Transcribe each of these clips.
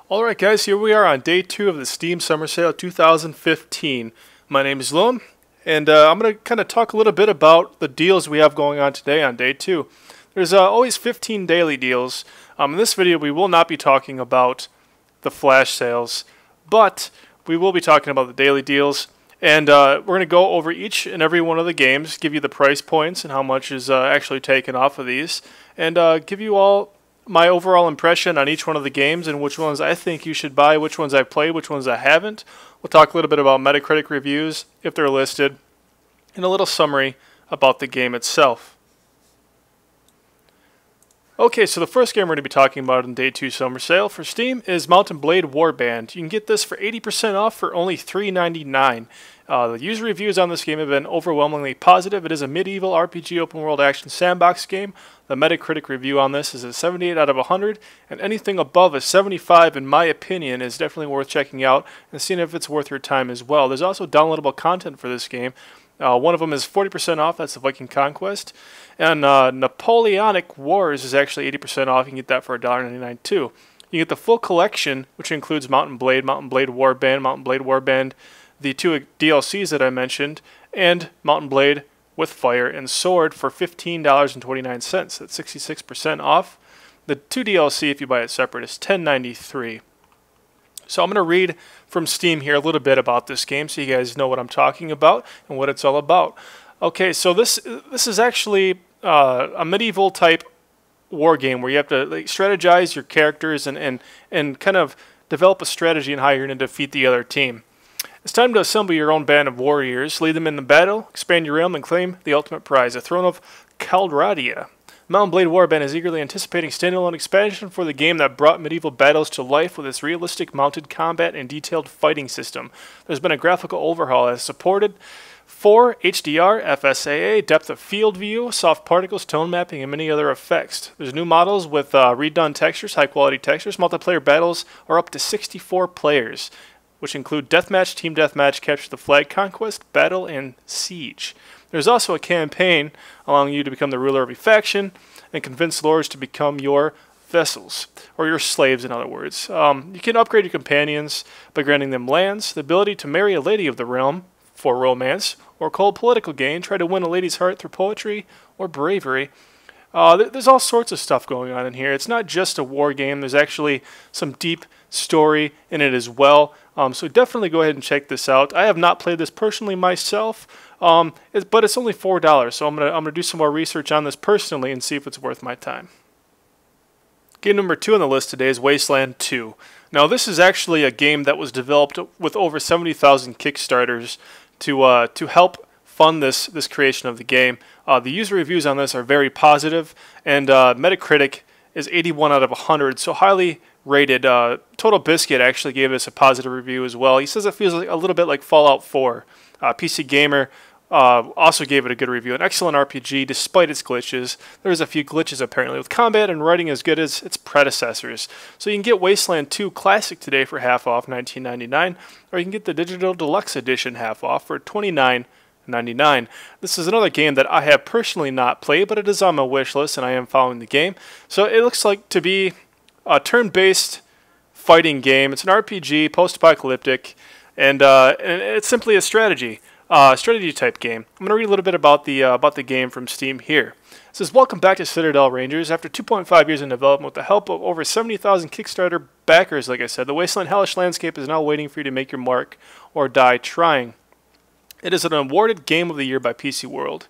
Alright guys, here we are on day 2 of the Steam Summer Sale 2015. My name is Lone, and I'm going to kind of talk a little bit about the deals we have going on today on day 2. There's always 15 daily deals. In this video we will not be talking about the flash sales, but we will be talking about the daily deals, and we're going to go over each and every one of the games, give you the price points and how much is actually taken off of these, and give you all my overall impression on each one of the games and which ones I think you should buy, which ones I've played, which ones I haven't. We'll talk a little bit about Metacritic reviews, if they're listed, and a little summary about the game itself. Okay, so the first game we're going to be talking about in Day 2 Summer Sale for Steam is Mount & Blade Warband. You can get this for 80% off for only $3.99. The user reviews on this game have been overwhelmingly positive. It is a medieval RPG open world action sandbox game. The Metacritic review on this is a 78 out of 100, and anything above a 75, in my opinion, is definitely worth checking out and seeing if it's worth your time as well. There's also downloadable content for this game. One of them is 40% off, that's the Viking Conquest. And Napoleonic Wars is actually 80% off. You can get that for $1.99 too. You get the full collection, which includes Mount & Blade Warband, the 2 DLCs that I mentioned, and Mount & Blade with Fire and Sword for $15.29. That's 66% off. The 2 DLC, if you buy it separate, is $10.93. So I'm going to read from Steam here a little bit about this game so you guys know what I'm talking about and what it's all about. Okay, so this is actually a medieval type war game where you have to strategize your characters and kind of develop a strategy on how you're going to defeat the other team. It's time to assemble your own band of warriors, lead them in the battle, expand your realm, and claim the ultimate prize, the Throne of Caldradia. Mount & Blade Warband is eagerly anticipating standalone expansion for the game that brought medieval battles to life with its realistic mounted combat and detailed fighting system. There's been a graphical overhaul as supported for HDR, FSAA, depth of field view, soft particles, tone mapping, and many other effects. There's new models with redone textures, high-quality textures. Multiplayer battles are up to 64 players, which include Deathmatch, Team Deathmatch, Capture the Flag, Conquest, Battle, and Siege. There's also a campaign allowing you to become the ruler of a faction and convince lords to become your vessels, or your slaves in other words. You can upgrade your companions by granting them lands, the ability to marry a lady of the realm for romance, or cold political gain, try to win a lady's heart through poetry or bravery. There's all sorts of stuff going on in here. It's not just a war game. There's actually some deep story in it as well. So definitely go ahead and check this out. I have not played this personally myself, but it's only $4, so I'm gonna do some more research on this personally and see if it's worth my time. Game number 2 on the list today is Wasteland II. Now this is actually a game that was developed with over 70,000 Kickstarters to help fund this creation of the game. The user reviews on this are very positive, and Metacritic is 81 out of 100, so highly rated. Total Biscuit actually gave us a positive review as well. He says it feels like a little bit like Fallout 4. PC Gamer also gave it a good review. An excellent RPG despite its glitches. There's a few glitches apparently, with combat and writing as good as its predecessors. So you can get Wasteland 2 Classic today for half off, $19.99, or you can get the Digital Deluxe Edition half off for $29.99. This is another game that I have personally not played, but it is on my wish list and I am following the game. So it looks like to be a turn-based fighting game. It's an RPG, post-apocalyptic, and it's simply a strategy type game. I'm going to read a little bit about the game from Steam here. It says, "Welcome back to Citadel Rangers. After 2.5 years in development with the help of over 70,000 Kickstarter backers, like I said, the Wasteland Hellish landscape is now waiting for you to make your mark or die trying. It is an awarded Game of the Year by PC World.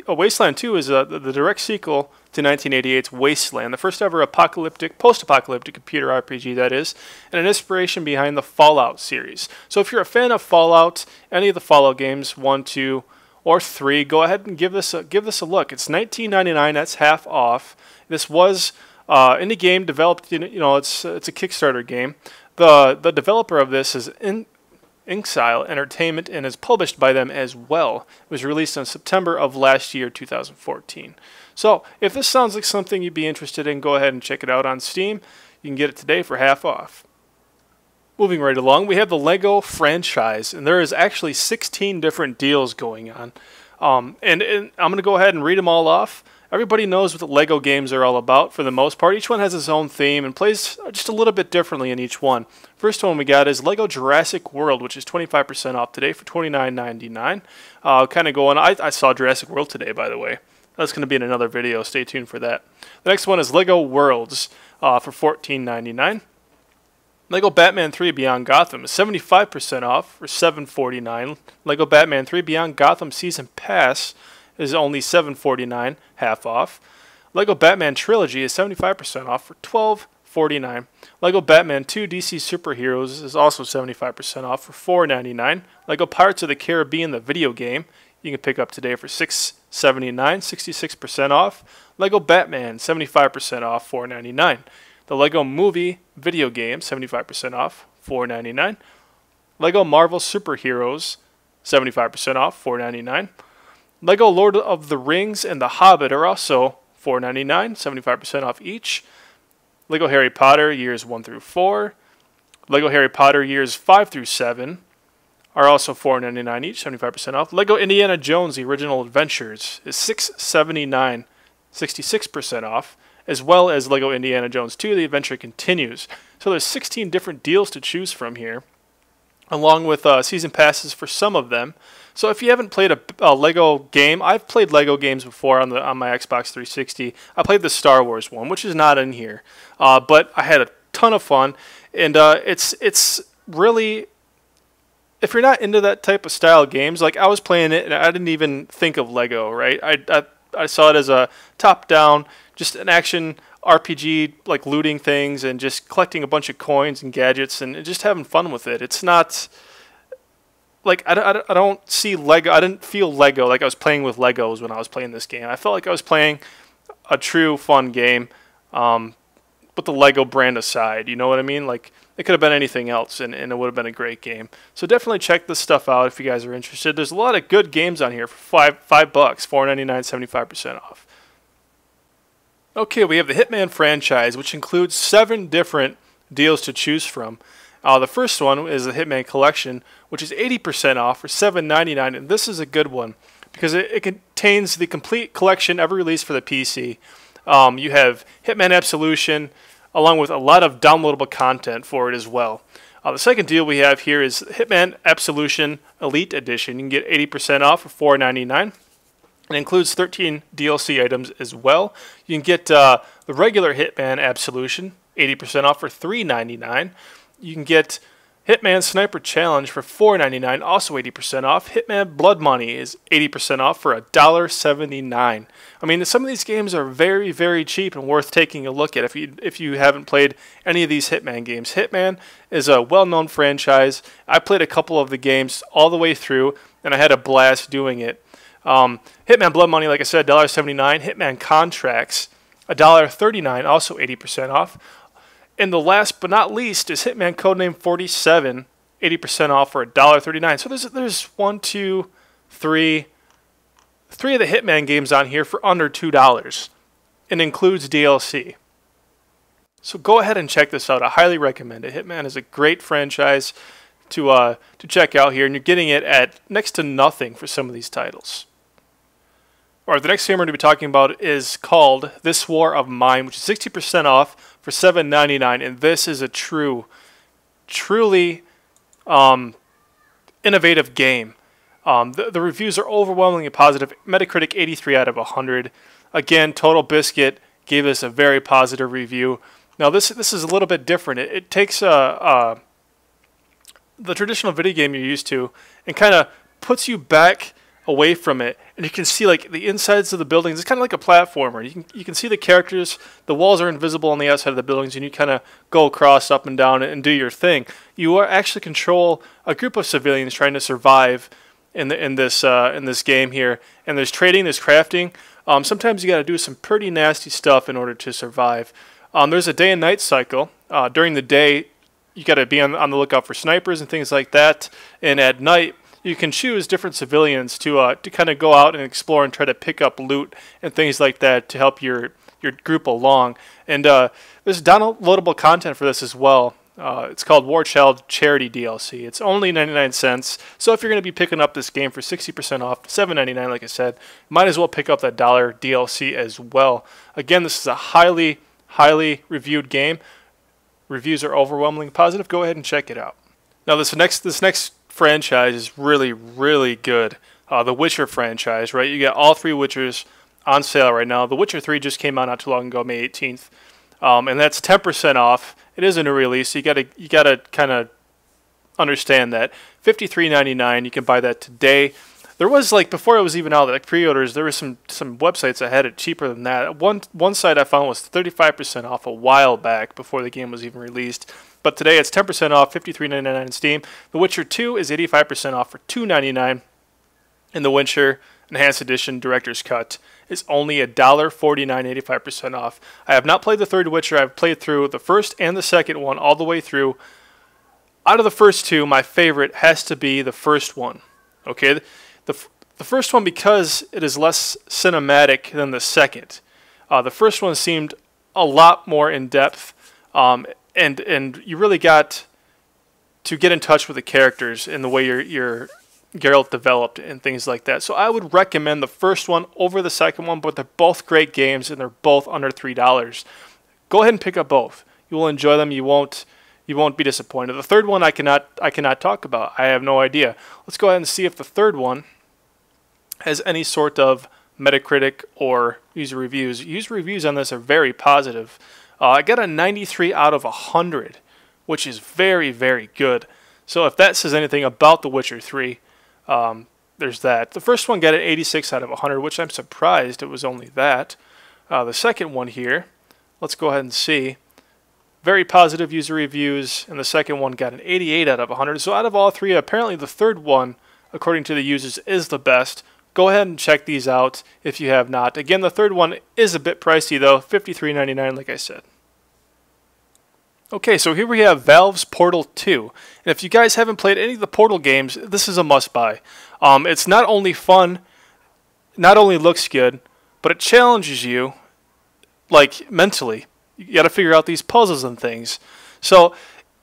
Wasteland 2 is the direct sequel to 1988's Wasteland, the first ever post-apocalyptic computer RPG, that is, and an inspiration behind the Fallout series. So if you're a fan of Fallout, any of the Fallout games, 1, 2, or 3, go ahead and give this a look. It's $19.99. That's half off. This was indie game developed. It's a Kickstarter game. The developer of this is Inxile Entertainment and is published by them as well. It was released in September of last year, 2014. So if this sounds like something you'd be interested in, go ahead and check it out on Steam. You can get it today for half off. Moving right along, we have the Lego franchise, and there is actually 16 different deals going on. And I'm going to go ahead and read them all off. Everybody knows what the Lego games are all about for the most part. Each one has its own theme and plays just a little bit differently in each one. First one we got is Lego Jurassic World, which is 25% off today for $29.99. Kind of going, I saw Jurassic World today, by the way. That's going to be in another video. Stay tuned for that. The next one is Lego Worlds for $14.99. Lego Batman 3 Beyond Gotham is 75% off for $7.49. Lego Batman 3 Beyond Gotham Season Pass is only $7.49, half off. Lego Batman Trilogy is 75% off for $12.49. Lego Batman 2 DC Superheroes is also 75% off for $4.99. Lego Pirates of the Caribbean, the video game, you can pick up today for $6.79, 66% off. Lego Batman, 75% off, $4.99. The Lego Movie video game, 75% off, $4.99. Lego Marvel Superheroes, 75% off, $4.99. Lego Lord of the Rings and The Hobbit are also $4.99, 75% off each. Lego Harry Potter Years 1 through 4. Lego Harry Potter Years 5 through 7 are also $4.99 each, 75% off. Lego Indiana Jones The Original Adventures is $6.79, 66% off, as well as Lego Indiana Jones 2 The Adventure Continues. So there's 16 different deals to choose from here, along with season passes for some of them. So if you haven't played a Lego game, I've played Lego games before on my Xbox 360. I played the Star Wars one, which is not in here, but I had a ton of fun, and it's really, if you're not into that type of style of games, like I was playing it and I didn't even think of Lego, right? I saw it as a top-down, just an action RPG, like looting things and just collecting a bunch of coins and gadgets and just having fun with it. It's not like I don't see Lego. I didn't feel Lego like I was playing with Legos when I was playing this game. I felt like I was playing a true fun game, with the Lego brand aside. You know what I mean? Like it could have been anything else, and it would have been a great game. So definitely check this stuff out if you guys are interested. There's a lot of good games on here for $5, $4.99, 75% off. Okay, we have the Hitman franchise, which includes 7 different deals to choose from. The first one is the Hitman Collection, which is 80% off for $7.99, and this is a good one because it contains the complete collection ever released for the PC. You have Hitman Absolution, along with a lot of downloadable content for it as well. The second deal we have here is Hitman Absolution Elite Edition. You can get 80% off for $4.99. It includes 13 DLC items as well. You can get the regular Hitman Absolution, 80% off for $3.99. You can get Hitman Sniper Challenge for $4.99, also 80% off. Hitman Blood Money is 80% off for $1.79. I mean, some of these games are very, very cheap and worth taking a look at if you haven't played any of these Hitman games. Hitman is a well-known franchise. I played a couple of the games all the way through, and I had a blast doing it. Hitman Blood Money, like I said, $1.79. Hitman Contracts, $1.39, also 80% off. And the last but not least is Hitman Codename 47, 80% off for $1.39. So there's 1, 2, 3 of the Hitman games on here for under $2, and includes DLC. So go ahead and check this out. I highly recommend it. Hitman is a great franchise to check out here, and you're getting it at next to nothing for some of these titles. Alright, the next game we're going to be talking about is called This War of Mine, which is 60% off for $7.99, and this is a truly innovative game. The reviews are overwhelmingly positive. Metacritic 83 out of 100. Again, Total Biscuit gave us a very positive review. Now this is a little bit different. It takes the traditional video game you're used to and kind of puts you back away from it, and you can see like the insides of the buildings. It's kind of like a platformer. You can see the characters. The walls are invisible on the outside of the buildings, and you kind of go across up and down and do your thing. You are actually control a group of civilians trying to survive in this game here. And there's trading, there's crafting. Sometimes you got to do some pretty nasty stuff in order to survive. There's a day and night cycle. During the day, you got to be on the lookout for snipers and things like that. And at night, you can choose different civilians to kind of go out and explore and try to pick up loot and things like that to help your group along. And there's downloadable content for this as well. It's called War Child Charity DLC. It's only 99 cents. So if you're going to be picking up this game for 60% off, $7.99, like I said, might as well pick up that dollar DLC as well. Again, this is a highly reviewed game. Reviews are overwhelmingly positive. Go ahead and check it out. Now this next franchise is really good. The Witcher franchise, right? You got all 3 Witchers on sale right now. The Witcher 3 just came out not too long ago, May 18th, and that's 10% off. It is a new release. So you gotta kind of understand that. $53.99. You can buy that today. There was, like, before it was even out, like pre-orders, there were some websites that had it cheaper than that. One site I found was 35% off a while back before the game was even released. But today it's 10% off, $53.99 in Steam. The Witcher 2 is 85% off for $2.99. And the Witcher Enhanced Edition Director's Cut is only $1.49, 85% off. I have not played the third Witcher. I've played through the first and the second one all the way through. Out of the first 2, my favorite has to be the first one. Okay, the first one, because it is less cinematic than the second. The first one seemed a lot more in depth, and you really got to get in touch with the characters and the way your Geralt developed and things like that. So I would recommend the first one over the second one, but they're both great games and they're both under $3. Go ahead and pick up both. You will enjoy them. You won't be disappointed. The third one I cannot talk about. I have no idea. Let's go ahead and see if the third one has any sort of Metacritic or user reviews. User reviews on this are very positive. I got a 93 out of 100, which is very good. So if that says anything about The Witcher 3, there's that. The first one got an 86 out of 100, which I'm surprised it was only that. The second one here, let's go ahead and see. Very positive user reviews, and the second one got an 88 out of 100. So out of all 3, apparently the third one, according to the users, is the best. Go ahead and check these out if you have not. Again, the third one is a bit pricey though, $53.99 like I said. Okay, so here we have Valve's Portal 2. And if you guys haven't played any of the Portal games, this is a must-buy. It's not only fun, not only looks good, but it challenges you, like, mentally. You got to figure out these puzzles and things. So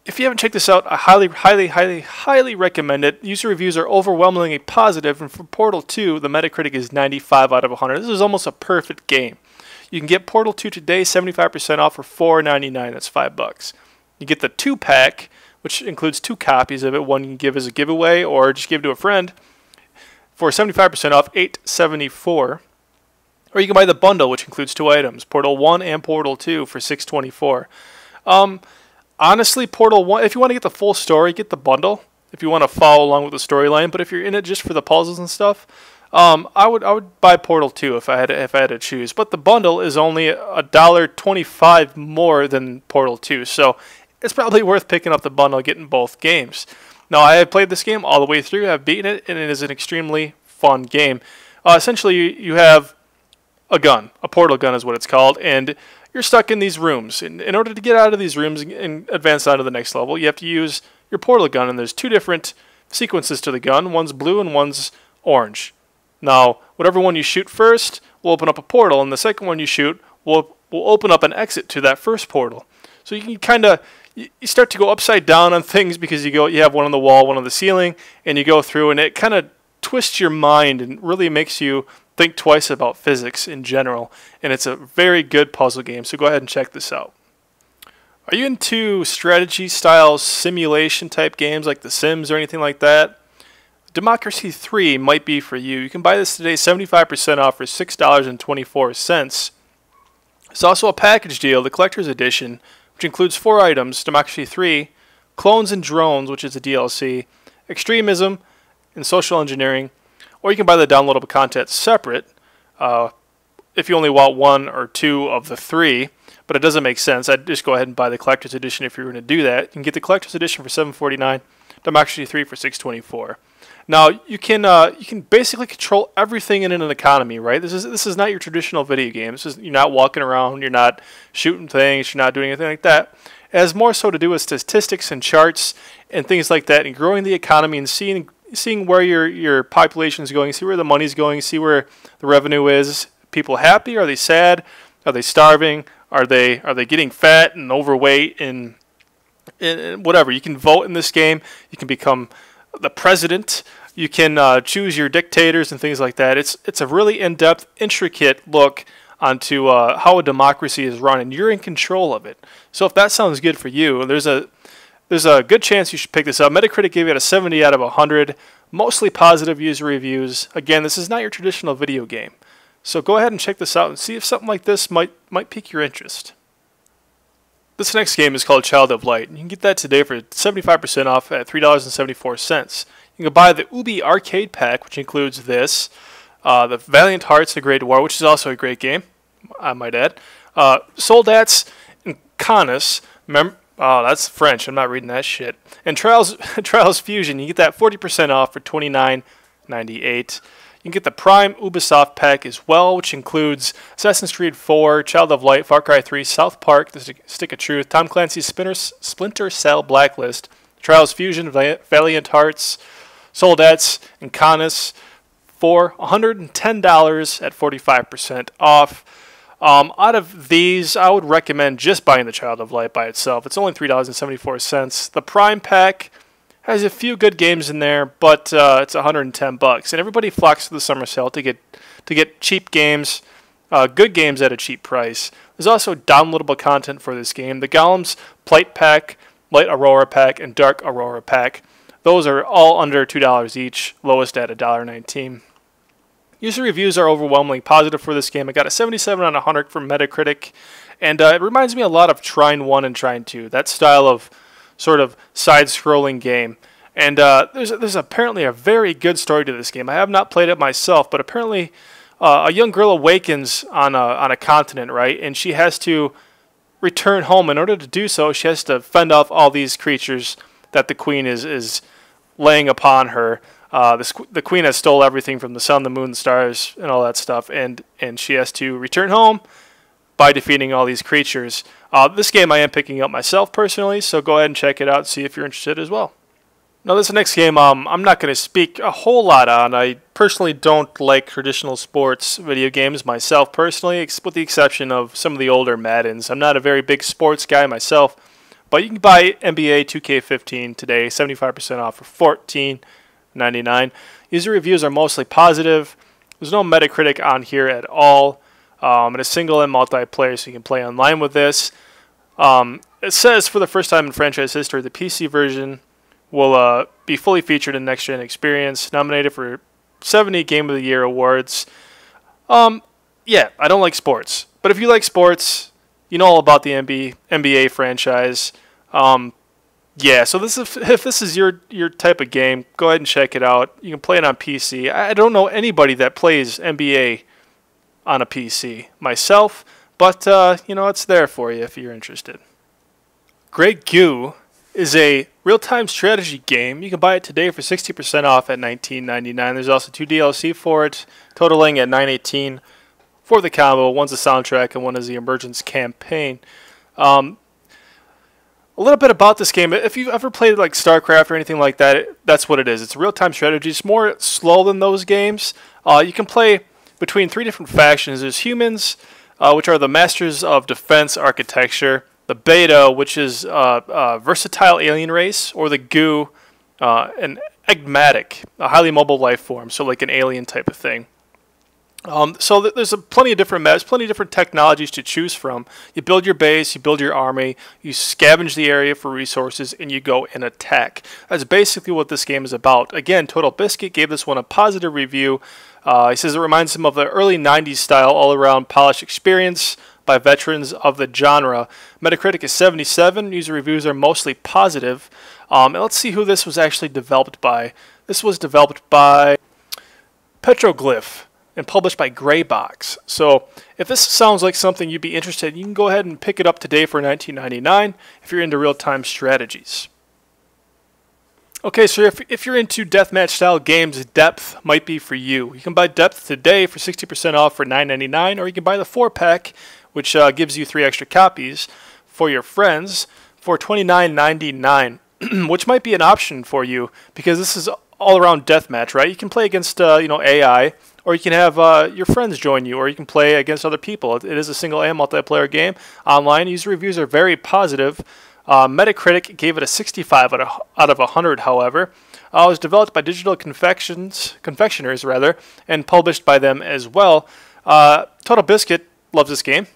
if you haven't checked this out, I highly recommend it. User reviews are overwhelmingly positive, and for Portal 2, the Metacritic is 95 out of 100. This is almost a perfect game. You can get Portal 2 today, 75% off for $4.99. That's $5. You get the 2-pack, which includes 2 copies of it. One you can give as a giveaway or just give to a friend for 75% off, $8.74. Or you can buy the bundle, which includes 2 items, Portal 1 and Portal 2 for $6.24. Honestly, Portal 1, if you want to get the full story, get the bundle if you want to follow along with the storyline. But if you're in it just for the puzzles and stuff, I would buy Portal 2 if I had to choose. But the bundle is only $1.25 more than Portal 2, so it's probably worth picking up the bundle, getting both games. Now, I have played this game all the way through. I've beaten it, and it is an extremely fun game. Essentially, you have a gun, a portal gun is what it's called, and you're stuck in these rooms. In order to get out of these rooms and advance on to the next level, you have to use your portal gun, and there's 2 different sequences to the gun. One's blue and one's orange. Now, whatever one you shoot first will open up a portal, and the second one you shoot will open up an exit to that first portal. So you can you start to go upside down on things because you have one on the wall, one on the ceiling, and you go through, and it kind of twists your mind and really makes you think twice about physics in general, and it's a very good puzzle game, so go ahead and check this out. Are you into strategy style simulation type games like The Sims or anything like that? Democracy 3 might be for you. You can buy this today 75% off for $6.24. It's also a package deal, the Collector's Edition, which includes 4 items, Democracy 3, Clones and Drones, which is a DLC, Extremism, and Social Engineering, or you can buy the downloadable content separate if you only want 1 or 2 of the 3, but it doesn't make sense. I'd just go ahead and buy the Collector's Edition if you're going to do that. You can get the Collector's Edition for $7.49, Democracy 3 for $6.24. Now, you can basically control everything in an economy, right? This is not your traditional video game. You're not walking around, you're not shooting things, you're not doing anything like that. It has more so to do with statistics and charts and things like that, and growing the economy and seeing where your population is going, see where the money's going, see where the revenue is. People happy? Are they sad? Are they starving? Are they getting fat and overweight and and whatever. You can vote in this game. You can become the president. You can choose your dictators and things like that. It's a really in-depth, intricate look onto how a democracy is run, and you're in control of it. So if that sounds good for you, there's a good chance you should pick this up. Metacritic gave it a 70 out of 100, mostly positive user reviews. Again, this is not your traditional video game. So go ahead and check this out and see if something like this might pique your interest. This next game is called Child of Light. You can get that today for 75% off at $3.74. You can buy the Ubi Arcade Pack, which includes this, the Valiant Hearts, The Great War, which is also a great game, I might add. Soldats and Canis, that's French, I'm not reading that shit. And Trials Fusion, you get that 40% off for $29.98. You can get the Prime Ubisoft Pack as well, which includes Assassin's Creed 4, Child of Light, Far Cry 3, South Park, The Stick of Truth, Tom Clancy's Splinter Cell Blacklist, Trials Fusion, Valiant Hearts, Soldats, and Canis for $110 at 45% off. Out of these, I would recommend just buying the Child of Light by itself. It's only $3.74. The Prime Pack has a few good games in there, but it's $110, and everybody flocks to the summer sale to get cheap games, good games at a cheap price. There's also downloadable content for this game. The Golem's Plate Pack, Light Aurora Pack, and Dark Aurora Pack. Those are all under $2 each, lowest at $1.19. User reviews are overwhelmingly positive for this game. I got a 77 on 100 from Metacritic, and it reminds me a lot of Trine 1 and Trine 2, that style of sort of side-scrolling game. And there's apparently a very good story to this game. I have not played it myself, but apparently a young girl awakens on a continent, right? And she has to return home. In order to do so, she has to fend off all these creatures that the queen is laying upon her. The queen has stole everything from the sun, the moon, the stars, and all that stuff, and she has to return home by defeating all these creatures. This game I am picking up myself personally, so go ahead and check it out and see if you're interested as well. Now this next game I'm not going to speak a whole lot on. I personally don't like traditional sports video games myself personally, with the exception of some of the older Maddens. I'm not a very big sports guy myself, but you can buy NBA 2K15 today, 75% off for $14.99. User reviews are mostly positive. There's no Metacritic on here at all. And a single and multiplayer, so you can play online with this. It says for the first time in franchise history, the PC version will be fully featured in Next Gen Experience, nominated for 70 Game of the Year awards. Yeah, I don't like sports, but if you like sports, you know all about the NBA franchise. Yeah, so if this is your type of game, go ahead and check it out. You can play it on PC. I don't know anybody that plays NBA on a PC myself, but it's there for you if you're interested. Great Goo is a real-time strategy game. You can buy it today for 60% off at $19.99. There's also 2 DLC for it, totaling at $9.18 for the combo. One's a soundtrack and one is the Emergence campaign. A little bit about this game. If you've ever played like StarCraft or anything like that, that's what it is. It's a real-time strategy. It's more slow than those games. You can play between 3 different factions. There's humans, which are the masters of defense architecture. The Beta, which is a versatile alien race, or the Goo, an enigmatic, a highly mobile life form, so like an alien type of thing. So there's plenty of different maps, plenty of different technologies to choose from. You build your base, you build your army, you scavenge the area for resources, and you go and attack. That's basically what this game is about. Again, Total Biscuit gave this one a positive review. He says it reminds him of the early 90s style all-around polished experience by veterans of the genre. Metacritic is 77. User reviews are mostly positive. And let's see who this was actually developed by. This was developed by Petroglyph and published by Greybox. So if this sounds like something you'd be interested in, you can go ahead and pick it up today for $19.99 if you're into real-time strategies. Okay, so if you're into deathmatch style games, Depth might be for you. You can buy Depth today for 60% off for $9.99, or you can buy the 4-pack, which gives you 3 extra copies for your friends for $29.99, which might be an option for you because this is all around deathmatch, right? You can play against AI, or you can have your friends join you, or you can play against other people. It is a single and multiplayer game online. User reviews are very positive. Metacritic gave it a 65 out of 100, however. It was developed by Digital Confectioners, and published by them as well. Total Biscuit loves this game.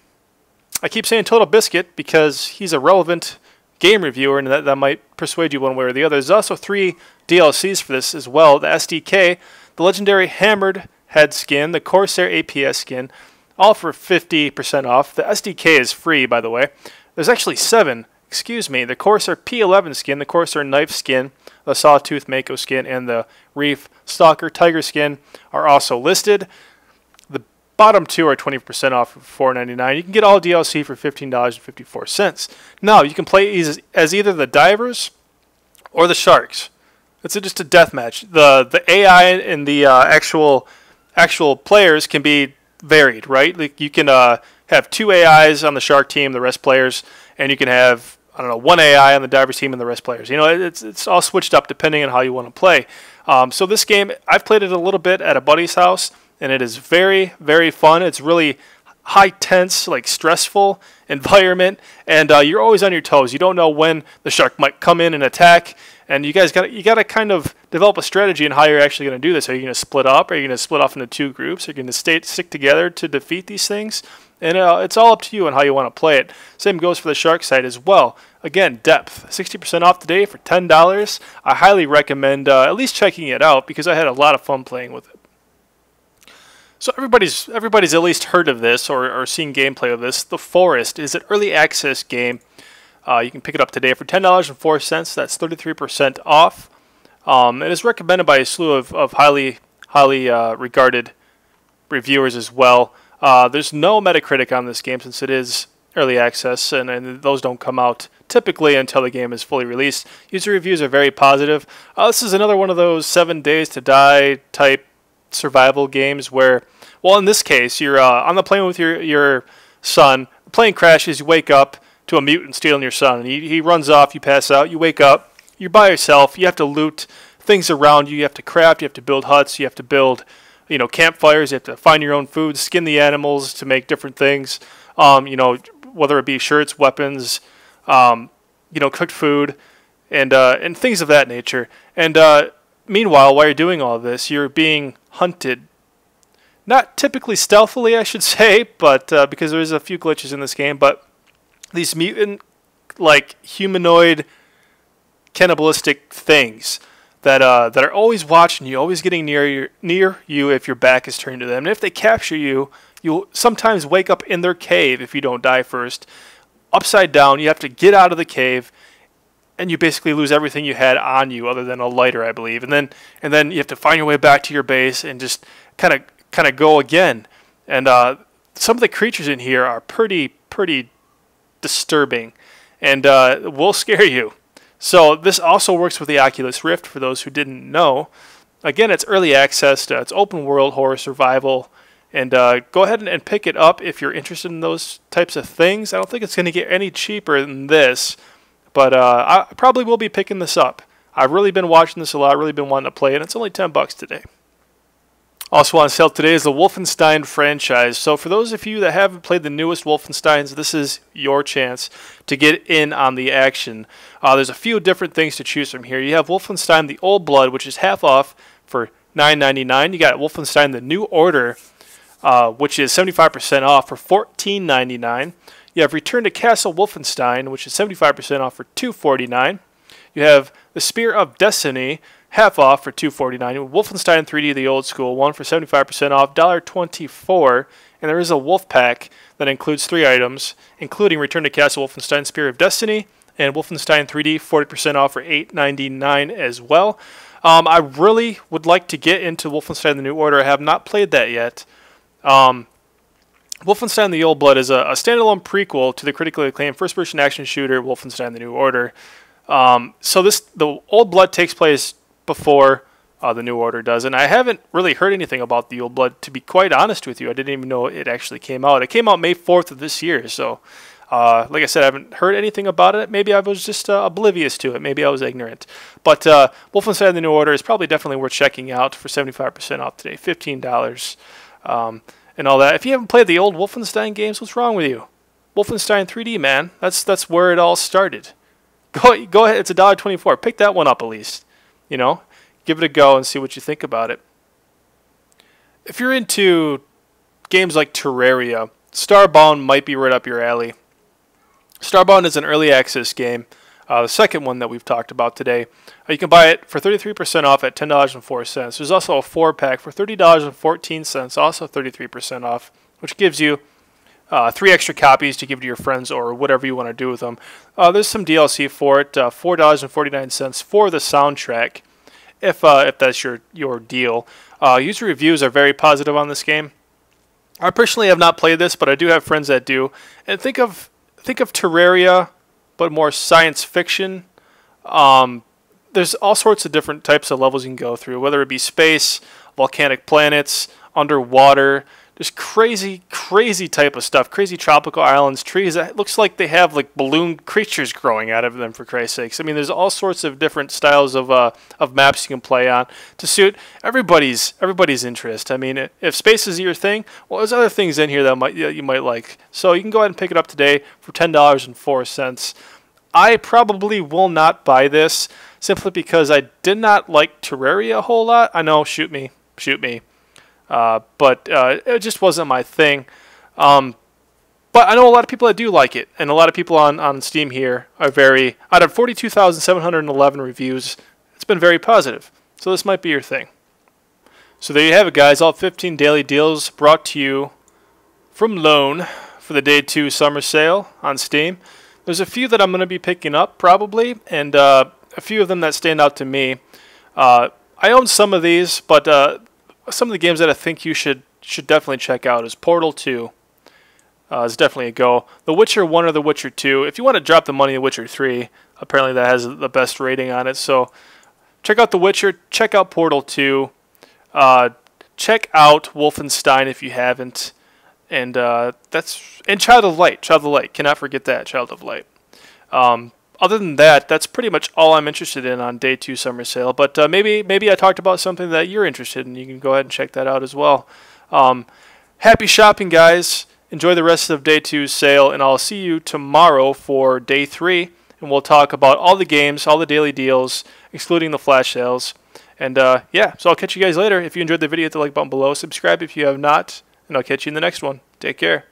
I keep saying Total Biscuit because he's a relevant game reviewer, and that might persuade you one way or the other. There's also 3 DLCs for this as well. The SDK, the legendary Hammered Head skin, the Corsair APS skin, all for 50% off. The SDK is free, by the way. There's actually 7. Excuse me, the Corsair P11 skin, the Corsair Knife skin, the Sawtooth Mako skin, and the Reef Stalker Tiger skin are also listed. The bottom 2 are 20% off for $4.99. You can get all DLC for $15.54. Now, you can play as either the divers or the sharks. It's just a death match. The AI and the actual players can be varied, right? Like you can have 2 AIs on the shark team, the rest players, and you can have, I don't know, 1 AI on the divers team and the rest players. You know, it's all switched up depending on how you want to play. So this game, I've played it a little bit at a buddy's house, and it is very, very fun. It's really high tense, like stressful environment, and you're always on your toes. You don't know when the shark might come in and attack, and you got to kind of develop a strategy on how you're actually going to do this. Are you going to split up? Are you going to split off into 2 groups? Are you going to stick together to defeat these things? And it's all up to you on how you want to play it. Same goes for the shark side as well. Again, depth, 60% off today for $10. I highly recommend at least checking it out because I had a lot of fun playing with it. So everybody's at least heard of this or seen gameplay of this. The Forest is an early access game. You can pick it up today for $10.04. That's 33% off. It is recommended by a slew of highly regarded reviewers as well. There's no Metacritic on this game since it is early access, and those don't come out typically until the game is fully released. User reviews are very positive. This is another one of those 7 Days to Die type survival games where, well, in this case, you're on the plane with your son. The plane crashes. You wake up to a mutant stealing your son. And he runs off. You pass out. You wake up. You're by yourself. You have to loot things around you. You have to craft. You have to build huts. You have to build, campfires. You have to find your own food, skin the animals to make different things. Whether it be shirts, weapons, cooked food, and things of that nature. And meanwhile, while you're doing all this, you're being hunted. Not typically stealthily, I should say, but because there's a few glitches in this game, but these mutant, humanoid, cannibalistic things that are always watching you, always getting near you if your back is turned to them. And if they capture you, you'll sometimes wake up in their cave if you don't die first. Upside down, you have to get out of the cave, and you basically lose everything you had on you other than a lighter, I believe. And then you have to find your way back to your base and just kind of go again. And some of the creatures in here are pretty disturbing and will scare you. So this also works with the Oculus Rift for those who didn't know. Again, it's early access. It's open world horror survival. And go ahead and pick it up if you're interested in those types of things. I don't think it's going to get any cheaper than this. But I probably will be picking this up. I've really been watching this a lot. I've really been wanting to play it. And it's only $10 today. Also on sale today is the Wolfenstein franchise. So for those of you that haven't played the newest Wolfensteins, this is your chance to get in on the action. There's a few different things to choose from here. You have Wolfenstein the Old Blood, which is half off for $9.99. You got Wolfenstein the New Order, which is 75% off for $14.99. You have Return to Castle Wolfenstein, which is 75% off for $2.49. You have The Spear of Destiny, half off for $2.49. Wolfenstein 3D, the old school one, for 75% off, $1.24. And there is a wolf pack that includes 3 items, including Return to Castle Wolfenstein Spear of Destiny and Wolfenstein 3D, 40% off for $8.99 as well. I really would like to get into Wolfenstein the New Order. I have not played that yet. Wolfenstein the Old Blood is a standalone prequel to the critically acclaimed first-person action shooter Wolfenstein the New Order. So the Old Blood takes place before the New Order does, and I haven't really heard anything about the Old Blood, to be quite honest with you. I didn't even know it actually came out. It came out May 4th of this year, so like I said, I haven't heard anything about it. Maybe I was just oblivious to it. Maybe I was ignorant. But Wolfenstein the New Order is probably definitely worth checking out for 75% off today, $15. And all that. If you haven't played the old Wolfenstein games, what's wrong with you? Wolfenstein 3D, man. That's where it all started. go ahead. It's $1.24. Pick that one up at least. You know, give it a go and see what you think about it. If you're into games like Terraria, Starbound might be right up your alley. Starbound is an early access game, the second one that we've talked about today. You can buy it for 33% off at $10.04. There's also a 4-pack for $30.14, also 33% off, which gives you 3 extra copies to give to your friends or whatever you want to do with them. There's some DLC for it, $4.49 for the soundtrack, if that's your deal. User reviews are very positive on this game. I personally have not played this, but I do have friends that do. And think of Terraria, but more science fiction. There's all sorts of different types of levels you can go through, whether it be space, volcanic planets, underwater. There's crazy type of stuff, crazy tropical islands, trees. It looks like they have like balloon creatures growing out of them, for Christ's sakes. I mean, there's all sorts of different styles of maps you can play on to suit everybody's interest. I mean, if space is your thing, well, there's other things in here that you might like. So you can go ahead and pick it up today for $10.04. I probably will not buy this simply because I did not like Terraria a whole lot. I know, shoot me. But it just wasn't my thing. But I know a lot of people that do like it, and a lot of people on Steam here are out of 42,711 reviews, it's been very positive. So this might be your thing. So there you have it, guys. All 15 daily deals brought to you from Lone for the Day 2 summer sale on Steam. There's a few that I'm going to be picking up, probably, and a few of them that stand out to me. I own some of these, but some of the games that I think you should definitely check out is Portal 2. Is definitely a go. The Witcher 1 or The Witcher 2. If you want to drop the money, The Witcher 3. Apparently that has the best rating on it. So check out The Witcher. Check out Portal 2. Check out Wolfenstein if you haven't. And Child of Light. Child of Light. Cannot forget that. Child of Light. Other than that, that's pretty much all I'm interested in on Day 2 summer sale. But maybe I talked about something that you're interested in. You can go ahead and check that out as well. Happy shopping, guys. Enjoy the rest of Day 2's sale, and I'll see you tomorrow for Day 3. And we'll talk about all the games, all the daily deals, excluding the flash sales. And yeah, so I'll catch you guys later. If you enjoyed the video, hit the like button below. Subscribe if you have not, and I'll catch you in the next one. Take care.